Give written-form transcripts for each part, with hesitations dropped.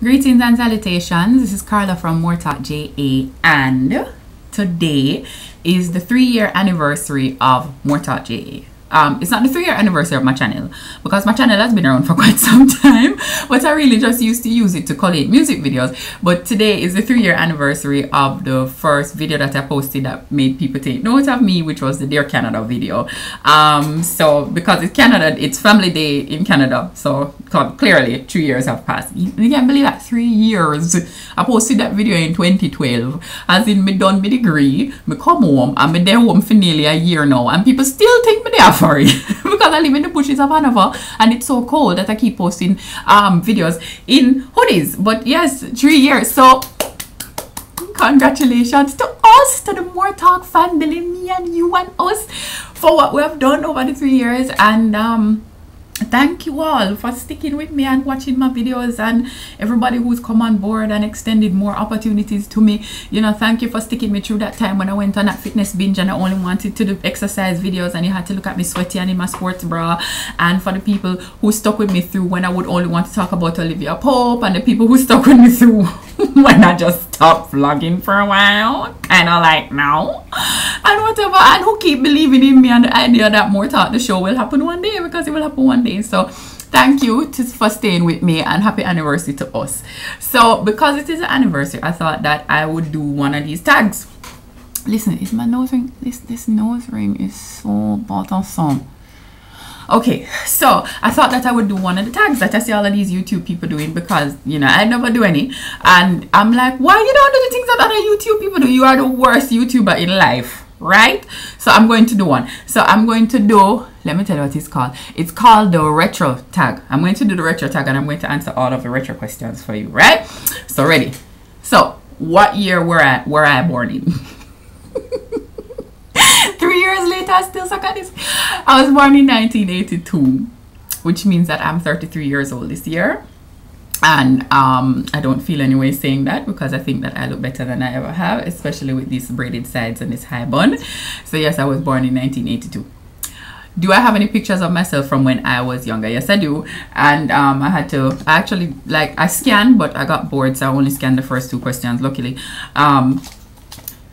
Greetings and salutations. This is Carla from MooreTalkJa, and today is the 3-year anniversary of MooreTalkJa. It's not the 3-year anniversary of my channel because my channel has been around for quite some time, but I really just used to use it to collate music videos. But today is the 3-year anniversary of the first video that I posted that made people take note of me, which was the Dear Canada video. So because it's Canada, it's Family Day in Canada, so clearly 3 years have passed. You can't believe that, 3 years. I posted that video in 2012, as in me done my degree, me come home, and me there home for nearly a year now, and people still think me there for it because I live in the bushes of Hanover and it's so cold that I keep posting videos in hoodies. But yes, 3 years. So congratulations to us, to the Moore Talk family, me and you and us, for what we have done over the 3 years. And thank you all for sticking with me and watching my videos, and everybody who's come on board and extended more opportunities to me. You know, thank you for sticking me through that time when I went on that fitness binge and I only wanted to do exercise videos and you had to look at me sweaty and in my sports bra. And for the people who stuck with me through when I would only want to talk about Olivia Pope, and the people who stuck with me through when I just stopped vlogging for a while, kind of like now, and whatever, and who keep believing in me and the idea that Moore Talk the show will happen one day, because it will happen one day. So thank you for staying with me, and happy anniversary to us. So because it is an anniversary, I thought that I would do one of these tags. Listen, is my nose ring, this nose ring is so bothersome. Okay, so I thought that I would do one of the tags that I see all of these YouTube people doing, because, you know, I never do any. And I'm like, why you don't do the things that other YouTube people do? You are the worst YouTuber in life, right? So I'm going to do one. So I'm going to do, let me tell you what it's called. It's called the retro tag. I'm going to do the retro tag, and I'm going to answer all of the retro questions for you, right? So ready? So what year were I born in? 3 years later, I still suck at this. I was born in 1982, which means that I'm 33 years old this year. And I don't feel any way saying that, because I think that I look better than I ever have, especially with these braided sides and this high bun. So yes, I was born in 1982. Do I have any pictures of myself from when I was younger? Yes, I do. And I scanned, but I got bored, so I only scanned the first 2 questions, luckily.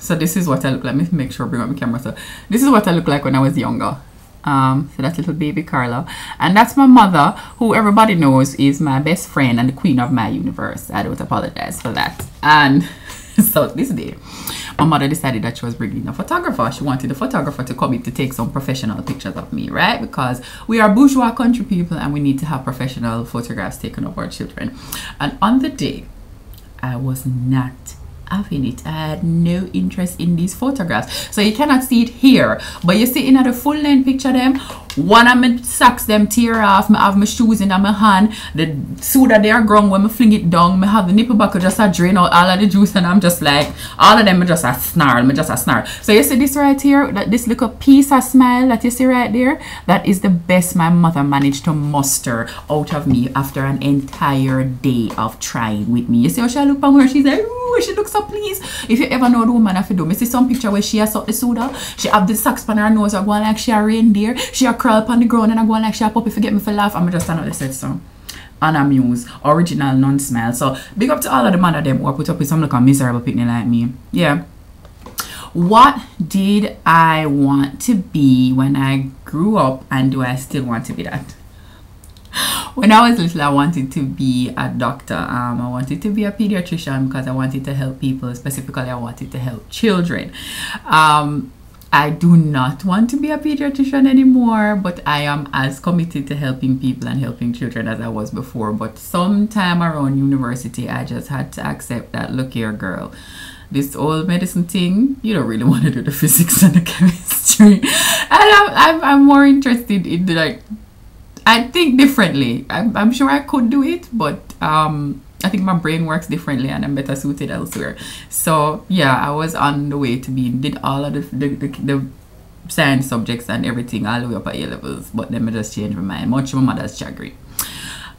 So this is what I look like. Let me make sure I bring up my camera. So this is what I look like when I was younger. So that's little baby Carla. And that's my mother, who everybody knows is my best friend and the queen of my universe. I don't apologize for that. And so this day, my mother decided that she was bringing a photographer. She wanted a photographer to come in to take some professional pictures of me, right? Because we are bourgeois country people and we need to have professional photographs taken of our children. And on the day, I was not having it. I had no interest in these photographs. So you cannot see it here, but you see in the full length picture them, one of my socks them tear off, I have my shoes in my hand, the soda they are grown when I fling it down, I have the nipple buckle just a drain out all of the juice, and I'm just like, all of them are just a snarl, So you see this right here, that this little piece of smile that you see right there, that is the best my mother managed to muster out of me after an entire day of trying with me. You see how she look on her, she's like, ooh, she looks so pleased. If you ever know the woman have to do, I see some picture where she has sucked the soda, she have the socks on her nose, or going like she a reindeer, she a crawl up on the ground, and I go like she a puppy, forget me for laugh. I'm just another set song. Unamuse, original, non-smile. So big up to all of the man of them who are put up with some like a miserable picnic like me. Yeah. What did I want to be when I grew up, and do I still want to be that? When I was little, I wanted to be a doctor. I wanted to be a pediatrician because I wanted to help people. Specifically, I wanted to help children. I do not want to be a pediatrician anymore, but I am as committed to helping people and helping children as I was before. But sometime around university, I just had to accept that, look here, girl, this old medicine thing, you don't really want to do the physics and the chemistry. And I'm more interested in the, like, I think differently. I'm sure I could do it, but I think my brain works differently and I'm better suited elsewhere. So yeah, I was on the way to did all of the science subjects and everything all the way up at A-levels, but then I just changed my mind, much to my mother's chagrin.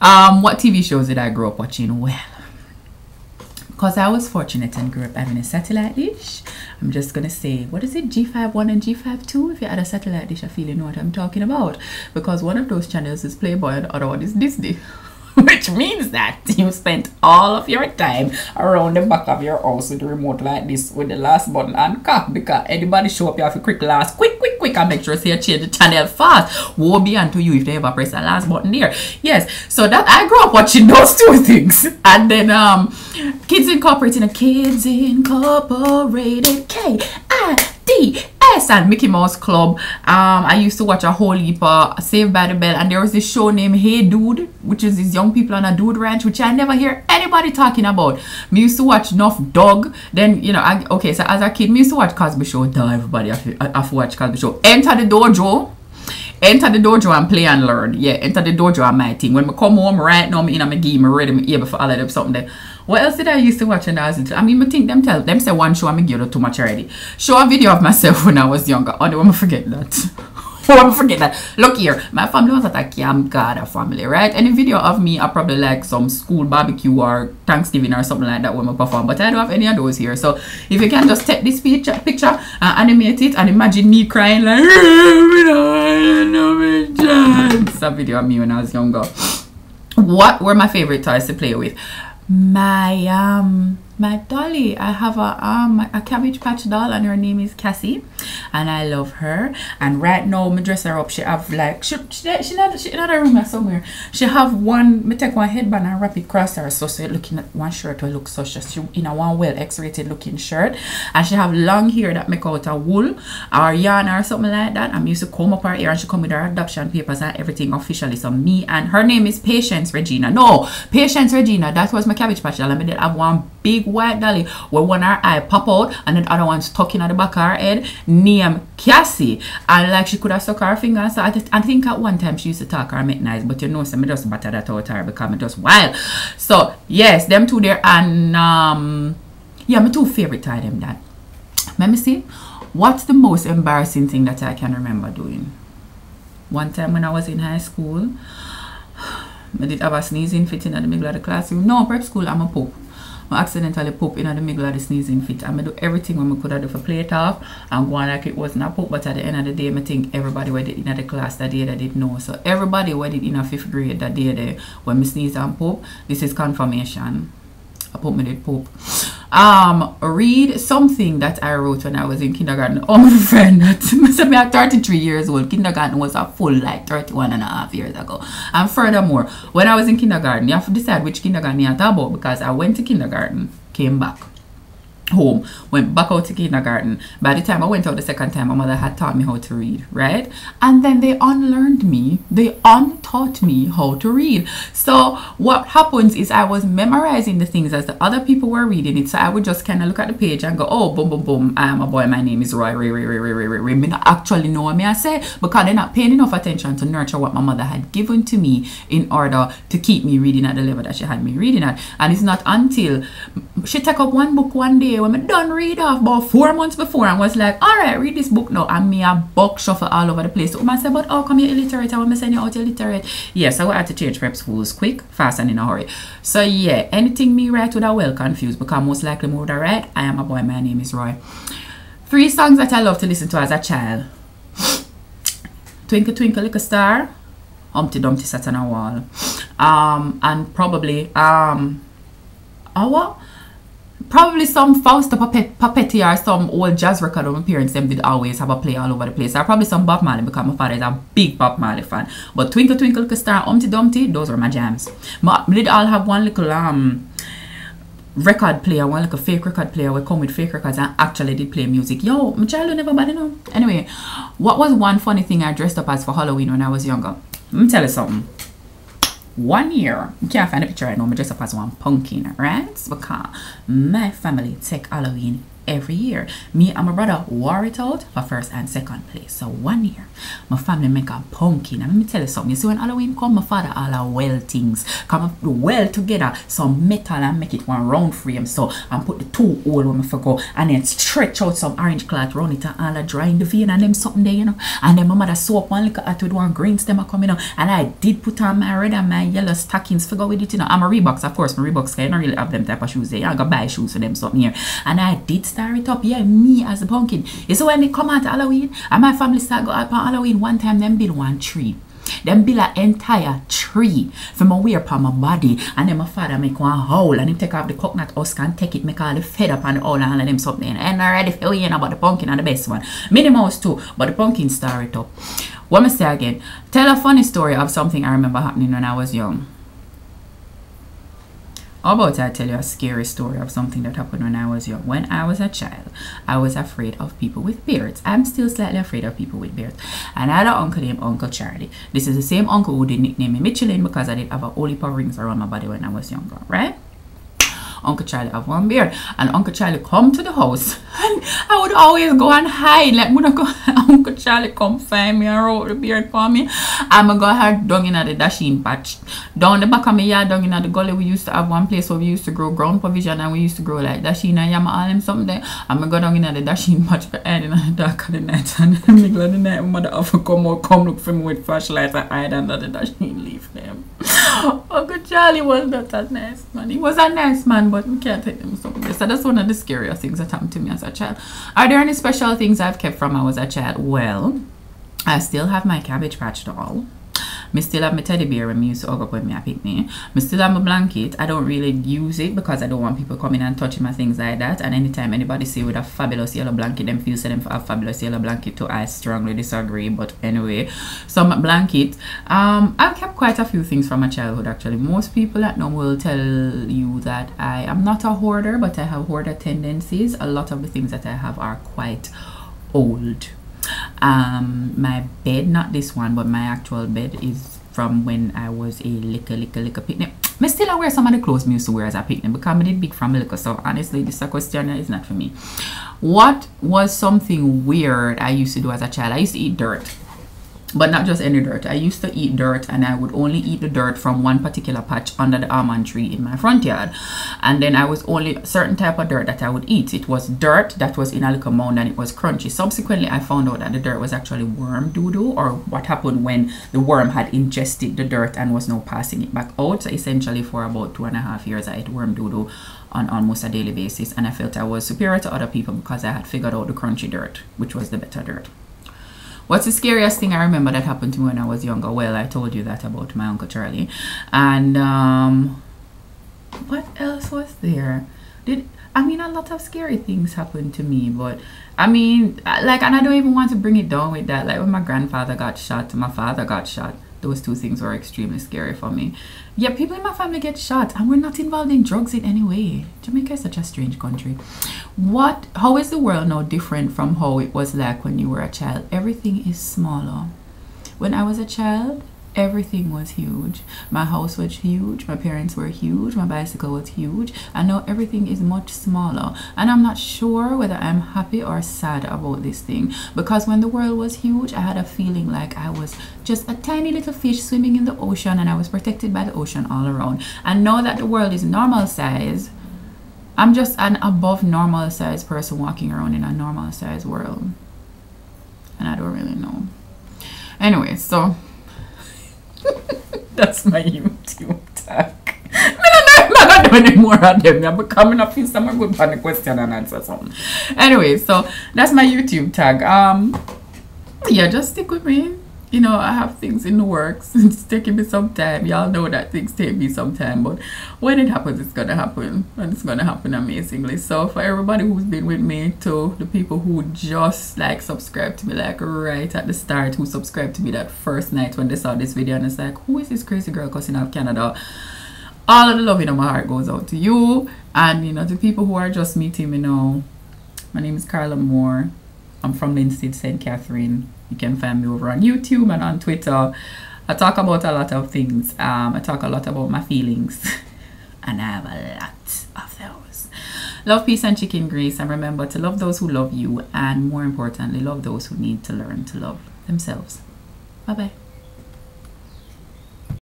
What TV shows did I grow up watching? Well, because I was fortunate and grew up having a satellite dish, I'm just gonna say, what is it, G51 and G52? If you had a satellite dish, I feel you know what I'm talking about, because one of those channels is Playboy and the other one is Disney. which means that you spent all of your time around the back of your house with the remote like this with the last button and cock, because anybody show up you have to quick and make sure you change the channel fast. Woe be unto you if they ever press the last button there. Yes, so that I grew up watching those two things. And then Kids Incorporated, KIDS and Mickey Mouse Club. I used to watch a whole heap of Saved by the Bell, and there was this show named Hey Dude, which is these young people on a dude ranch, which I never hear anybody talking about. Me used to watch enough Dog. Then, you know, okay, so as a kid, me used to watch Cosby Show. Duh, everybody have to watch Cosby Show. Enter the Dojo and play and learn. Yeah, Enter the Dojo and my thing. When I come home right now, I'm in my game, I'm ready, I'm able for all of them something there. What else did I used to watch when I was little? I mean, I think them say one show, I'm give too much already. Show a video of myself when I was younger. Oh, don't forget that. Don't forget that. Look here, my family was at a Camp Garda family, right? Any video of me, I probably like some school barbecue or Thanksgiving or something like that when I perform, but I don't have any of those here. So if you can just take this picture and animate it and imagine me crying like, it's a video of me when I was younger. What were my favorite toys to play with? My dolly. I have a Cabbage Patch doll, and her name is Cassie, and I love her. And right now, me dress her up. She have like she not a room somewhere. She have one. Me take one headband and wrap it across her, so you're looking at one shirt will look such as she in a one well X-rated looking shirt, and she have long hair that make out a wool or yarn or something like that. I'm used to comb up her hair, and she come with her adoption papers and everything officially. So me and her name is Patience Regina. No, Patience Regina. That was my Cabbage Patch doll. I did have one big white dolly where one her eye pop out and then the other one stuck in at the back of her head, named Cassie, and like she could have stuck her finger. So I think at one time she used to talk her make nice, but you know, so me just batter that out her because me just wild. So yes, them two there. And yeah, my two favorite tie them that. Let me see, what's the most embarrassing thing that I can remember doing? One time when I was in high school, I did have a sneezing fit in the middle of the classroom. No, prep school, I'm a poop. I accidentally poop in the middle of the sneezing fit. I'm do everything when I could have do for play it off and go on like it wasn't a poop. But at the end of the day, I think everybody who did in the class that day that did know. So everybody who did in a 5th grade that day there, when I sneeze and poop, this is confirmation. I poop, me did poop. Read something that I wrote when I was in kindergarten. Oh, my friend, me at 33 years old. Kindergarten was a full like 31.5 years ago. And furthermore, when I was in kindergarten, you have to decide which kindergarten you talk about, because I went to kindergarten, came back home, went back out to kindergarten. By the time I went out the second time, my mother had taught me how to read, right? And then they unlearned me, they untaught me how to read. So what happens is I was memorizing the things as the other people were reading it. So I would just kind of look at the page and go, oh, boom, boom, boom, I am a boy, my name is Roy, Ray. Me not actually know what me I say, because they're not paying enough attention to nurture what my mother had given to me in order to keep me reading at the level that she had me reading at. And it's not until she took up one book one day when I done read off about 4 months before and was like, all right, read this book now, and me a book shuffle all over the place. So I said, but how come you're illiterate? I want to send you out illiterate. Yes, I had to change prep schools quick, fast, and in a hurry. So yeah, anything me write would have well confused, because most likely me would have write, I am a boy, my name is Roy. 3 songs that I love to listen to as a child: Twinkle Twinkle Little Star, Humpty Dumpty Sat on a Wall, and probably probably some Fausto Papetti or some old jazz record of my parents. Them did always have a play all over the place. Or probably some Bob Marley, because my father is a big Bob Marley fan. But Twinkle Twinkle Little Star, Humpty Dumpty, those were my jams. We did all have one little record player, one little fake record player. We come with fake records and actually did play music. Yo, my childhood never bad know. Anyway, what was one funny thing I dressed up as for Halloween when I was younger? Let me tell you something. One year, you can't find a picture right now, I dress up as one pumpkin, right? Because my family take Halloween every year. Me and my brother wore it out for 1st and 2nd place. So one year, my family make a pumpkin. And let me tell you something. You see, when Halloween come, my father all our well things come well together, some metal, and make it one round frame. So and put the 2 hole when I forgo, and then stretch out some orange cloth around it and all a dry in the vein and them something there, you know. And then my mother sew up one little hat with one green stem coming out. And I did put on my red and my yellow stockings to go with it, you know. And my Reeboks, of course, my Reeboks, I don't really have them type of shoes there. I gotta buy shoes for them something here. And I did star it up, yeah, me as a pumpkin. You see, when they come out Halloween and my family start go out on Halloween, one time them build one tree Them build an entire tree for my wear upon my body. And then my father make one howl and him take off the coconut husk and take it, make all the feather upon the owl and all of them something. And already feel you know about the pumpkin and the best one. Minnie Mouse too, but the pumpkin star it up. What me say again? Tell a funny story of something I remember happening when I was young. How about I tell you a scary story of something that happened when I was young? When I was a child, I was afraid of people with beards. I'm still slightly afraid of people with beards. And I had an uncle named Uncle Charlie. This is the same uncle who did nickname me Michelin because I did have a whole heap of rings around my body when I was younger, right? Uncle Charlie have one beard, and Uncle Charlie come to the house, and I would always go and hide. Like, when I go, Uncle Charlie come find me and roll the beard for me. I'm going to go hide down in the dashing patch. Down the back of my yard, down in the gully, we used to have one place where we used to grow ground provision, and we used to grow like dashing and yam all them something there. I'm going to go down in the dashing patch for hide in the dark of the night, and in the middle of the night, my mother have to come out, come look for me with flashlights and hide under the dashing leaf them. Uncle Charlie was not a nice man. He was a nice man, but we can't take him something. So that's one of the scariest things that happened to me as a child. Are there any special things I've kept from when I was a child? Well, I still have my Cabbage Patch doll. I still have my teddy bear when I used to hug up when I pick me. I still have my blanket. I don't really use it because I don't want people coming and touching my things like that. And anytime anybody see with a fabulous yellow blanket, them feel say them have fabulous yellow blanket too. I strongly disagree. But anyway, so my blanket. I've kept quite a few things from my childhood actually. Most people that know will tell you that I am not a hoarder, but I have hoarder tendencies. A lot of the things that I have are quite old. My bed, not this one, but my actual bed is from when I was a little picnic. I still wear some of the clothes I used to wear as a picnic because I did big from little. So honestly, this question is not for me. What was something weird I used to do as a child? I used to eat dirt. But not just any dirt. I used to eat dirt, and I would only eat the dirt from one particular patch under the almond tree in my front yard. And then I was only a certain type of dirt that I would eat. It was dirt that was in a little mound and it was crunchy. Subsequently, I found out that the dirt was actually worm doo-doo, or what happened when the worm had ingested the dirt and was now passing it back out. So essentially for about 2.5 years, I ate worm doo-doo on almost a daily basis. And I felt I was superior to other people because I had figured out the crunchy dirt, which was the better dirt. What's the scariest thing I remember that happened to me when I was younger? Well, I told you that about my Uncle Charlie. And what else was there? I mean, a lot of scary things happened to me, but I mean, like, and I don't even want to bring it down with that. Like when my grandfather got shot, my father got shot. Those two things were extremely scary for me. Yeah, people in my family get shot and we're not involved in drugs in any way. Jamaica is such a strange country. How is the world now different from how it was like when you were a child? Everything is smaller. When I was a child, everything was huge. My house was huge, my parents were huge, my bicycle was huge, and now everything is much smaller. And I'm not sure whether I'm happy or sad about this thing, because when the world was huge, I had a feeling like I was just a tiny little fish swimming in the ocean and I was protected by the ocean all around. And now that the world is normal size, I'm just an above normal size person walking around in a normal size world, and I don't really know. Anyway, so that's my YouTube tag. I'm not doing any more of them. I'm coming up with some good funny question and answer something. Anyway, so that's my YouTube tag. Yeah, just stick with me. You know, I have things in the works. It's taking me some time. Y'all know that things take me some time, but when it happens, it's gonna happen, and it's gonna happen amazingly. So for everybody who's been with me, to the people who just like subscribed to me like right at the start, who subscribed to me that first night when they saw this video and it's like, who is this crazy girl cussing out Canada? All of the love in my heart goes out to you. And you know, to people who are just meeting me now, my name is Carla Moore. I'm from Linstead, St. Catherine. You can find me over on YouTube and on Twitter. I talk about a lot of things. I talk a lot about my feelings. And I have a lot of those. Love, peace, and chicken grease. And remember to love those who love you. And more importantly, love those who need to learn to love themselves. Bye-bye.